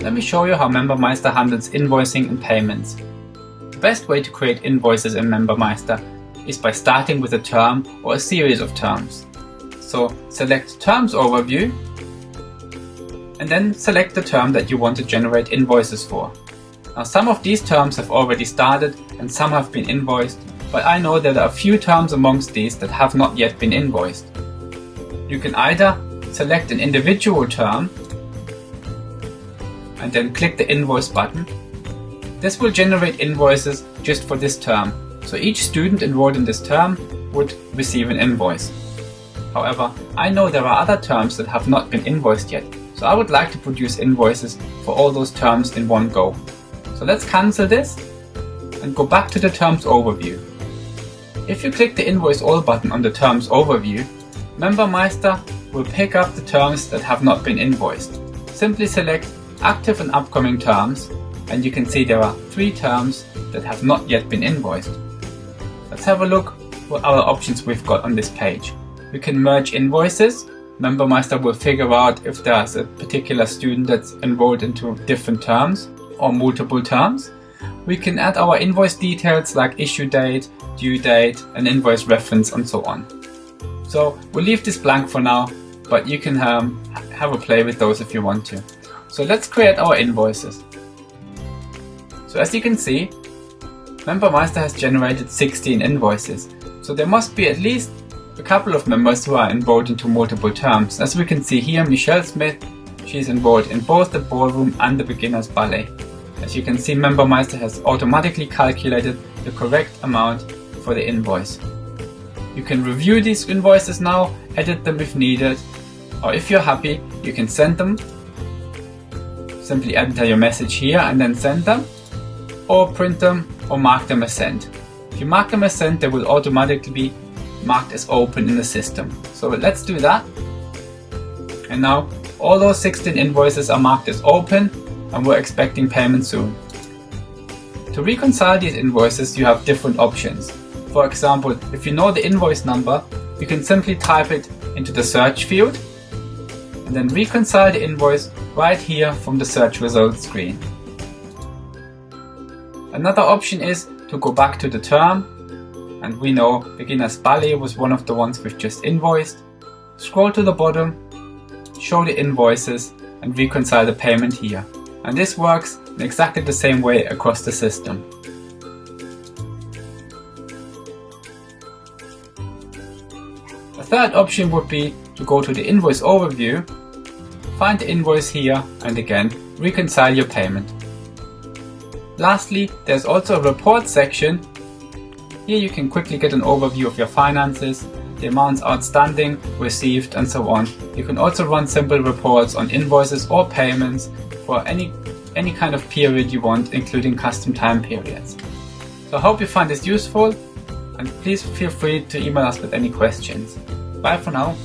Let me show you how membermeister handles invoicing and payments. The best way to create invoices in membermeister is by starting with a term or a series of terms. So select Terms Overview and then select the term that you want to generate invoices for. Now some of these terms have already started and some have been invoiced, but I know that there are a few terms amongst these that have not yet been invoiced. You can either select an individual term and then click the invoice button. This will generate invoices just for this term, so each student enrolled in this term would receive an invoice. However, I know there are other terms that have not been invoiced yet, so I would like to produce invoices for all those terms in one go. So let's cancel this and go back to the Terms Overview. If you click the Invoice All button on the Terms Overview, membermeister will pick up the terms that have not been invoiced. Simply select Active and Upcoming Terms and you can see there are 3 terms that have not yet been invoiced. Let's have a look what other options we've got on this page. We can merge invoices. membermeister will figure out if there's a particular student that's enrolled into different terms or multiple terms. We can add our invoice details like issue date, due date, an invoice reference and so on. So we'll leave this blank for now, but you can have a play with those if you want to. So let's create our invoices. So as you can see, membermeister has generated 16 invoices. So there must be at least a couple of members who are enrolled into multiple terms. As we can see here, Michelle Smith, she's enrolled in both the ballroom and the beginner's ballet. As you can see, membermeister has automatically calculated the correct amount for the invoice. You can review these invoices now, edit them if needed, or if you're happy, you can send them. Simply enter your message here and then send them, or print them or mark them as sent. If you mark them as sent, they will automatically be marked as open in the system. So let's do that. And now all those 16 invoices are marked as open and we're expecting payment soon. To reconcile these invoices, you have different options. For example, if you know the invoice number, you can simply type it into the search field and then reconcile the invoice right here from the search results screen. Another option is to go back to the term, and we know beginner's ballet was one of the ones we've just invoiced. Scroll to the bottom, show the invoices and reconcile the payment here. And this works in exactly the same way across the system. A third option would be to go to the invoice overview, find the invoice here and again reconcile your payment. Lastly, there's also a report section. Here you can quickly get an overview of your finances, the amounts outstanding, received and so on. You can also run simple reports on invoices or payments for any kind of period you want, including custom time periods. So I hope you find this useful and please feel free to email us with any questions. Bye for now.